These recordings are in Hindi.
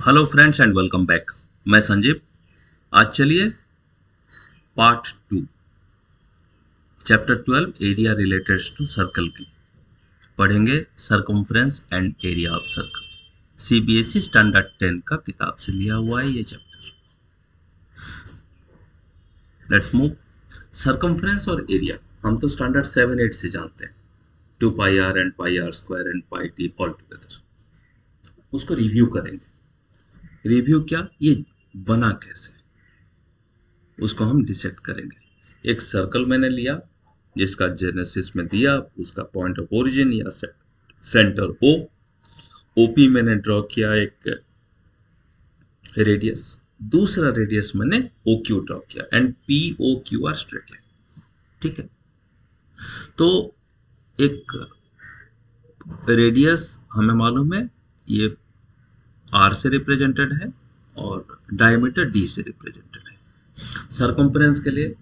Hello friends and welcome back. मैं संजीव। आज चलिए part 2 chapter 12 area related to circle की पढ़ेंगे। Circumference and area of circle CBSE standard 10 का किताब से लिया हुआ है ये चैप्टर। Let's move. सरकमफ्रेंस और एरिया हम तो स्टैंडर्ड 7-8 से जानते हैं। 2 pi r and pi r square and pi t all together. उसको रिव्यू करेंगे। रिव्यू क्या, ये बना कैसे, उसको हम डिसाइड करेंगे। एक सर्कल मैंने लिया जिसका जेनेसिस में दिया, उसका पॉइंट ऑफ ओरिजिन या सेंटर ओ। ओपी मैंने ड्रॉ किया एक रेडियस, दूसरा रेडियस मैंने ओ क्यू ड्रॉ किया and P O Q R straight line. ठीक है, तो एक रेडियस हमें मालूम है ये आर से रिप्रेजेंटेड है और डायमीटर डी से रिप्रेजेंटेड है। सरकमफ्रेंस के लिए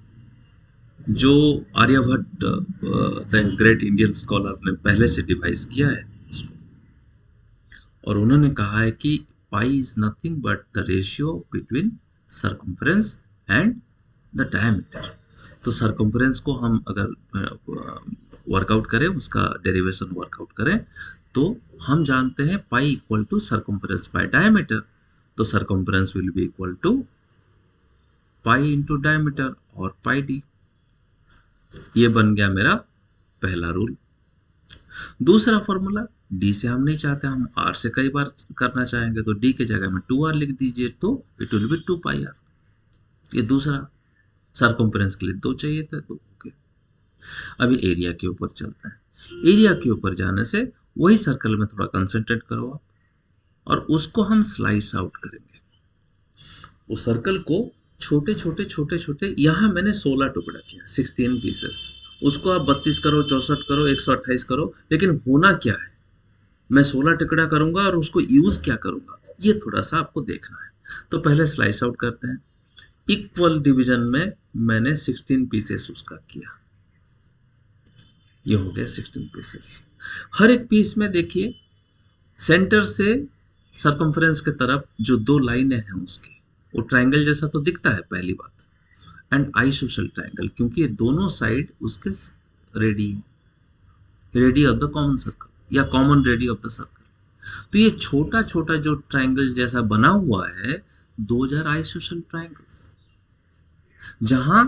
जो Aryabhata the great Indian scholar ने पहले से डिवाइस किया है उसको, और उन्होंने कहा है कि pi is nothing but the ratio between circumference and the diameter. तो सरकमफ्रेंस को हम अगर वर्कआउट करें, उसका डेरिवेशन वर्कआउट करें, तो हम जानते हैं pi equal to circumference by diameter. तो circumference will be equal to pi into diameter और पाई डी। ये बन गया मेरा पहला रूल। दूसरा फॉर्मूला, डी से हम नहीं चाहते, हम आर से कई बार करना चाहेंगे, तो डी के जगह में 2r लिख दीजिए तो it will be 2 pi R. ये दूसरा। सरकमफ्रेंस के लिए 2 चाहिए थे तो ओके। अभी एरिया के ऊपर चलते हैं। एरिया के ऊपर जाने से वही सर्कल में थोड़ा कंसंट्रेट करो आप, और उसको हम स्लाइस आउट करेंगे। उस सर्कल को छोटे छोटे छोटे छोटे, यहां मैंने 16 टुकड़ा किया, 16 पीसेस। उसको आप 32 करो, 64 करो, 128 करो, लेकिन होना क्या है, मैं 16 टुकड़ा करूंगा और उसको यूज क्या करूंगा, ये थोड़ा सा आपको देखना है। तो पहले स्लाइस आउट करते हैं। इक्वल डिवीजन में मैंने 16 पीसेस उसका किया। ये हो गया 16 पीसेस। हर एक पीस में देखिए सेंटर से सरकमफ्रेंस के तरफ जो 2 लाइनें हैं उसकी, वो ट्रायंगल जैसा तो दिखता है, पहली बात। एंड आइसोसेल ट्रायंगल, क्योंकि ये दोनों साइड उसके radii radii of the common circle या common radii of the circle. तो ये छोटा छोटा जो ट्रायंगल जैसा बना हुआ है, 2000 आइसोसेल ट्रायंगल्स, जहां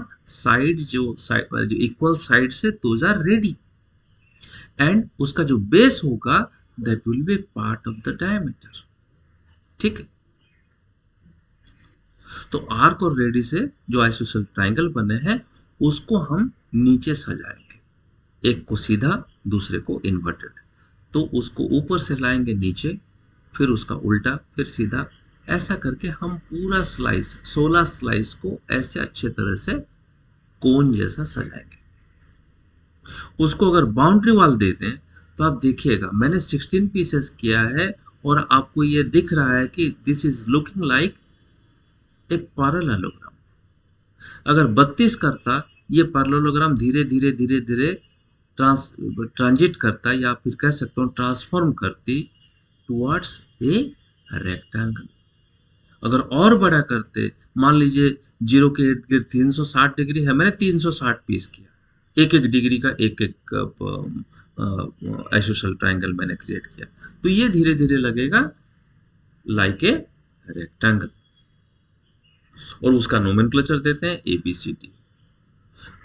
जो इक्वल साइड से 2000 रेडी, एंड उसका जो बेस होगा that will B part of the diameter. ठीक है, तो आर्क और रेडी से जो आइसोसेल ट्रायंगल बने हैं उसको हम नीचे सजाएंगे, एक को सीधा, दूसरे को इन्वर्टेड। तो उसको ऊपर से लाएंगे नीचे, फिर उसका उल्टा, फिर सीधा, ऐसा करके हम पूरा स्लाइस 16 स्लाइस को ऐसे अच्छे तरह से कोन जैसा सजाएंगे। उसको अगर बाउंड्री वॉल दे दें तो आप देखिएगा मैंने 16 पीसेस किया है और आपको ये दिख रहा है कि this is looking like a parallelogram. अगर 32 करता, ये पैरेललोग्राम धीरे धीरे धीरे धीरे ट्रांजिट करता, या फिर कह सकता हूँ ट्रांसफॉर्म करती टुवर्ड्स ए रेक्टेंगल। अगर और बड़ा करते, मान लीजिए 0 के इर्द गिर्द 360 डिग्री है, मैंने 360 पीस किया, एक एक डिग्री का एक एक आइसोसेल ट्रायंगल मैंने क्रिएट किया, तो ये धीरे धीरे लगेगा लाइक ए रेक्टेंगल। और उसका नोमेनक्लेचर देते हैं A B C D.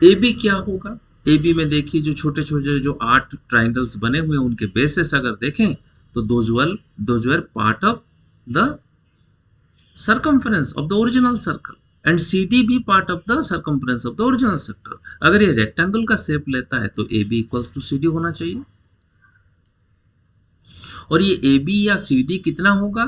A B क्या होगा, ए बी में देखिए जो छोटे छोटे जो 8 ट्राइंगल्स बने हुए हैं उनके बेसिस अगर देखें तो those were part of the circumference of the original circle, and CD भी part of the circumference of the original circle। अगर ये रेक्टेंगल का शेप लेता है तो AB इक्वल्स टू CD होना चाहिए। और ये AB या CD कितना होगा,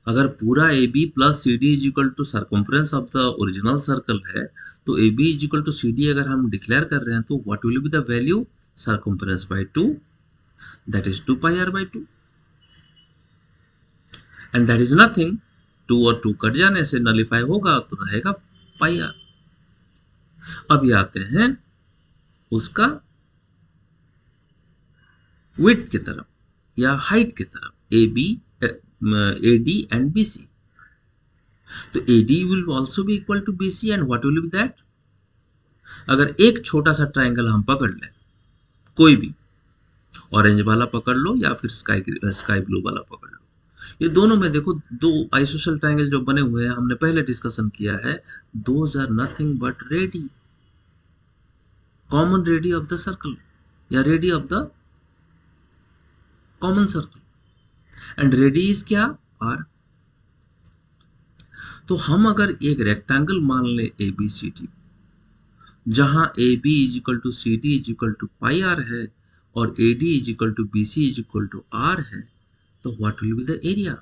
अगर पूरा AB plus CD is equal to circumference of the original circle है, तो AB is equal to CD अगर हम डिक्लेयर कर रहे हैं तो what will be the value, circumference by 2, that is 2 pi r by 2, and that is nothing, 2 और 2 कट जाने से नलीफाई होगा तो रहेगा पाई आर। अब आते हैं उसका विड्थ की तरफ या हाइट की तरफ। A B AD and BC. तो AD will also be equal to BC and what will be that? अगर एक छोटा सा ट्राइंगल हम पकड़ लें, कोई भी ऑरेंज वाला पकड़ लो या फिर स्काई ब्लू वाला पकड़ लो, ये दोनों में देखो दो आइसोसेल ट्राइंगल जो बने हुए हैं, हमने पहले डिस्कशन किया है, those are nothing but radii, common radii of the circle या radii of the common circle, and radii is क्या? आर। तो हम अगर एक रेक्टेंगल मान ले ए बी सी डी, जहां A B is equal to C D is equal to pi R है और A D is equal to B C is equal to R है, तो what will be the area?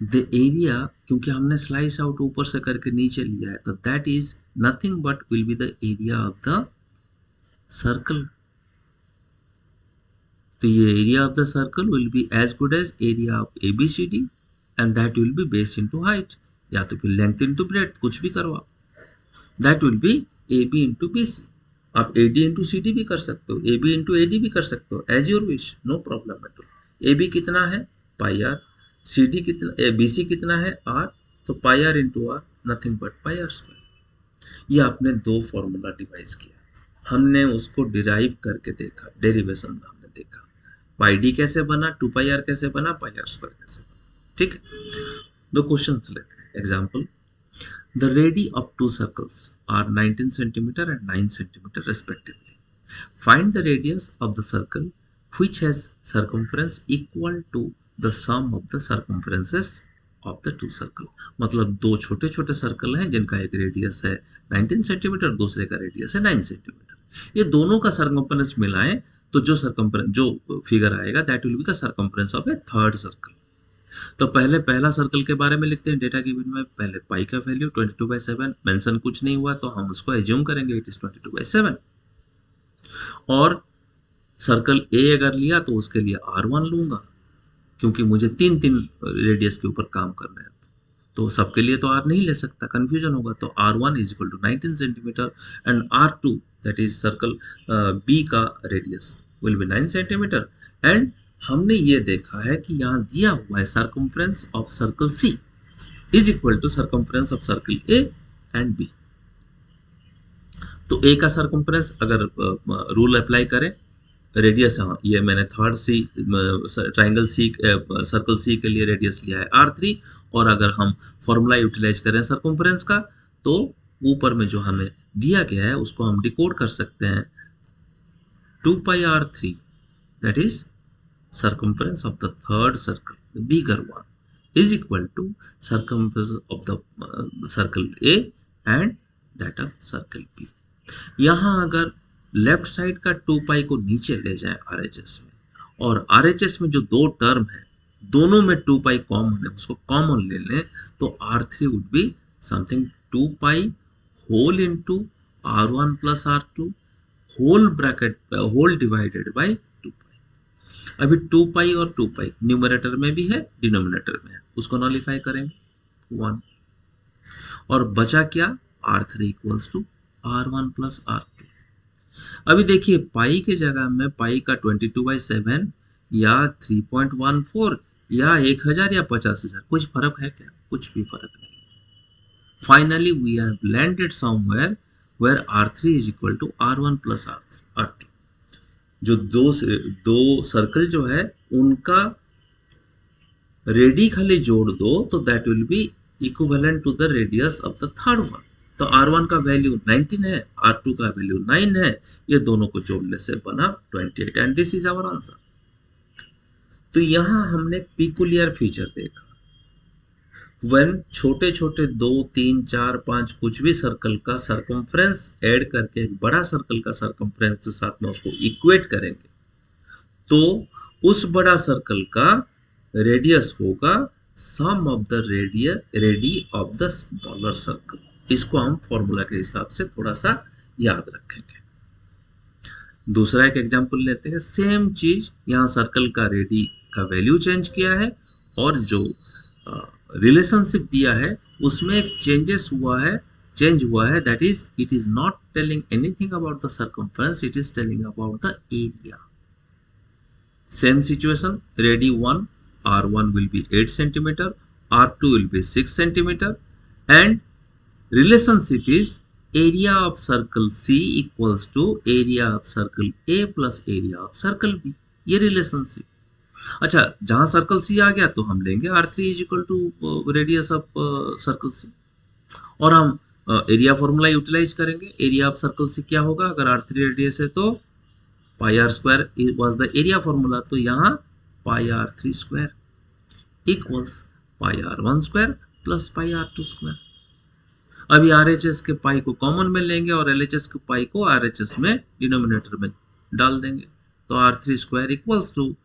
The area, क्योंकि हमने स्लाइस आउट ऊपर से करके नीचे लिया है, तो that is nothing but will be the area of the circle. तो ये area of the circle will be as good as area of A B C D and that will be base into height, या तो फिर लेंथ इनटू ब्रेड्थ, कुछ भी करवाओ, that will be A B into B C. आप A D into C D भी कर सकते हो, A B into A D भी कर सकते हो, as your wish, no problem at all. A B कितना है? Pi r. सी डी कितना, बी सी कितना है? आर। तो pi r into r nothing but pi r square. ये आपने दो फॉर्मूला डिवाइस किया, हमने उसको डिराइव करके देखा, डेरिवेशन में हमने देखा पाई डी कैसे बना, टू पाई आर कैसे बना, पाई आर स्क्वायर कैसे बना। ठीक है, दो क्वेश्चन लेते हैं। Example, the radii of two circles are 19 centimeter and 9 centimeter respectively. Find the radius of the circle which has circumference equal to the sum of the circumferences of the two circle. मतलब दो छोटे छोटे सर्कल हैं जिनका एक रेडियस है 19 सेंटीमीटर, दूसरे का रेडियस है 9 सेंटीमीटर। ये दोनों का सर्कमफ्रेंस मिलाएं तो जो फिगर आएगा that will be the circumference of A third circle. तो पहले पहला सर्कल के बारे में लिखते हैं डेटा गिवन में। पहले पाई का वैल्यू 22/7 मेंशन कुछ नहीं हुआ तो हम उसको एज्यूम करेंगे इट इज 22/7। और सर्कल ए अगर लिया तो उसके लिए R1 लूंगा, क्योंकि मुझे तीन तीन रेडियस के ऊपर काम करना है, तो सबके लिए तो R नहीं ले सकता, कंफ्यूजन होगा। तो R1 is equal to 19 centimetre and R2 that is circle B का radius will be 9 centimetre. And हमने ये देखा है कि यहाँ दिया हुआ है circumference of circle C is equal to circumference of circle A and B. तो ए का सर्कमफ्रेंस अगर रूल अप्लाई करें, रेडियस, हाँ ये मैंने third C triangle C circle C के लिए रेडियस लिया है R3, और अगर हम फॉर्मूला यूटिलाइज करें सर्कमफ्रेंस का तो ऊपर में जो हमें दिया गया है उसको हम डिकोड कर सकते हैं 2πr3 that is circumference of the third circle, the bigger one, is equal to circumference of the circle A and that of circle B. यहाँ अगर लेफ्ट साइड का 2π को नीचे ले जाए RHS में, और RHS में जो दो टर्म है दोनों में 2π कॉमन है, उसको कॉमन ले लें तो R3 would be something 2π whole into R1 plus R2 whole bracket whole divided by 2π। अभी 2π और 2π न्यूमरेटर में भी है डिनोमिनेटर में है, उसको नॉलिफाई करेंगे 1, और बचा क्या? R3 equals to R1 plus R2। अभी देखिए पाई के जगह में पाई का 22/7 या 3.14 या 1000 या 50,000, कुछ फर्क है क्या? कुछ भी फर्क नहीं। Finally we have landed somewhere where R3 is equal to R1 plus R2। जो दो सर्कल जो है उनका रेडी खाली जोड़ दो तो that will be equivalent to the radius of the third one. तो R1 का वैल्यू 19 है, R2 का वैल्यू 9 है, ये दोनों को जोड़ने से बना 28 and this is our answer. तो यहां हमने पिकुलियर फीचर देखा, व्हेन छोटे छोटे 2, 3, 4, 5 कुछ भी सर्कल का सर्कमफ्रेंस ऐड करके एक बड़ा सर्कल का सर्कमफ्रेंस के साथ में उसको इक्वेट करेंगे तो उस बड़ा सर्कल का रेडियस होगा sum of the radii of the smaller circle. इसको हम फॉर्मूला के हिसाब से थोड़ा सा याद रखेंगे। दूसरा एक एग्जांपल लेते हैं, सेम चीज, यहाँ सर्कल का रेडी का वैल्यू चेंज किया है और जो रिलेशनशिप दिया है उसमें एक चेंज हुआ है that is it is not telling anything about the circumference, it is telling about the area. Same situation, ready 1 R1 will be 8 centimeter, R2 will be 6 centimeter, and relationship is area of circle C equals to area of circle A plus area of circle B. ये रिलेशनशिप। अच्छा, जहां सर्कल सी आ गया तो हम लेंगे R3 is equal to radius of circle C, और हम एरिया फॉर्मूला यूटिलाइज करेंगे। एरिया ऑफ सर्कल सी क्या होगा, अगर R3 रेडियस है तो pi r square was the area formula, तो यहाँ pi R3 square equals pi R1 square plus pi R2 square. अभी RHS के पाई को कॉमन में लेंगे और LHS के पाई को RHS में डिनोमिनेटर में डाल देंगे, तो R3 square equals to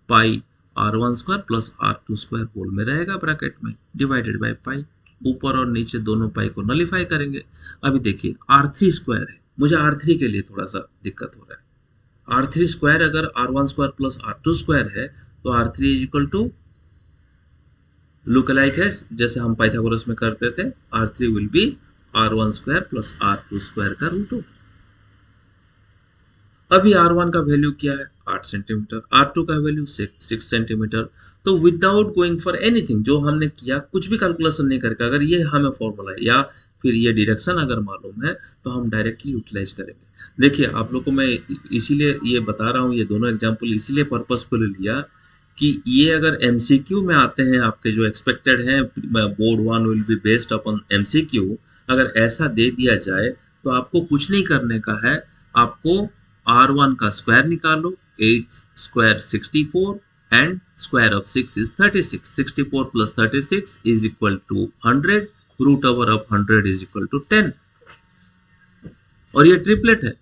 pi R1 square plus R2 square whole में रहेगा ब्रैकेट में, डिवाइडेड बाय पाई। ऊपर और नीचे दोनों पाई को नलीफाई करेंगे। अभी देखिए R3 स्क्वायर है, मुझे R3 के लिए थोड़ा सा दिक्कत हो रहा है। R3 स्क्वायर अगर R1 square plus R2 square है तो R3 is equal to look like है जैसे हम पाइथागोरस में करते थे, R3 will be R1 square plus R2 square का रूट ओवर। अभी R1 का वैल्यू क्या है, 8 सेंटीमीटर, R2 का वैल्यू 6 सेंटीमीटर। तो विदाउट गोइंग फॉर एनीथिंग, जो हमने किया कुछ भी कैलकुलेशन नहीं करके, अगर ये हमें फॉर्मूला है या फिर ये डिडक्शन अगर मालूम है तो हम डायरेक्टली यूटिलाइज करेंगे। देखिए आप लोग को मैं इसीलिए ये बता रहा हूँ, ये दोनों एग्जाम्पल इसीलिए पर्पसफुल लिया कि ये अगर MCQ में आते हैं, आपके जो एक्सपेक्टेड हैं board 1 will be based upon MCQ, अगर ऐसा दे दिया जाए तो आपको कुछ नहीं करने का है, आपको R1 का स्क्वायर निकालो, 8 square 64 and square of 6 is 36, 64 plus 36 is equal to 100, root over of 100 is equal to 10, और ये ट्रिपलेट है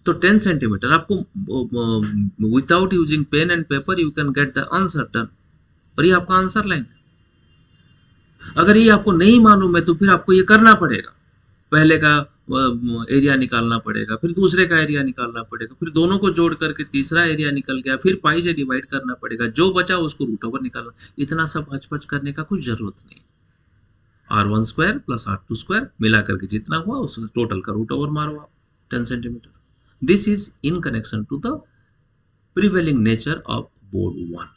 तो 10 सेंटीमीटर। आपको without using pen and paper you can get the answer done, और ये आपका आंसर लाइन है। अगर ये आपको नहीं मालूम है तो फिर आपको ये करना पड़ेगा, पहले का एरिया निकालना पड़ेगा, फिर दूसरे का एरिया निकालना पड़ेगा, फिर दोनों को जोड़ करके तीसरा एरिया निकल गया, फिर पाई से डिवाइड करना पड़ेगा, जो बचा उसको रूट ओवर निकालना। इतना सब हचपच करने का कुछ जरूरत नहीं। R1 square plus R2 square मिला करके जितना हुआ उस टोटल का रूट ओवर मारो आप 10 centimetre. This is in connection to the prevailing nature of board 1।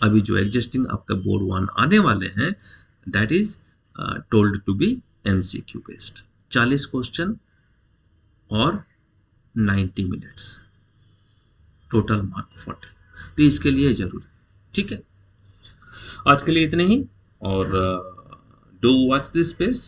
अभी जो एग्जिस्टिंग आपका बोर्ड 1 आने वाले हैं that is told to be MCQ based. 40 question और 90 मिनट्स, टोटल मार्क 40, तो इसके लिए जरूरी। ठीक है, आज के लिए इतने ही, और डू वॉच दिस स्पेस।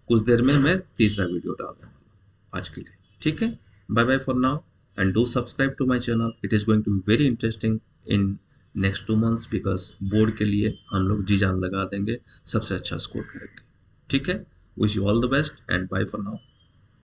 कुछ देर में मैं तीसरा वीडियो डाल दूंगा आज के लिए। ठीक है, bye bye for now and do subscribe to my channel. It is going to be very interesting in next 2 months because board के लिए हम लोग जी जान लगा देंगे, सबसे अच्छा स्कोर करेंगे। ठीक है, wish you all the best and bye for now.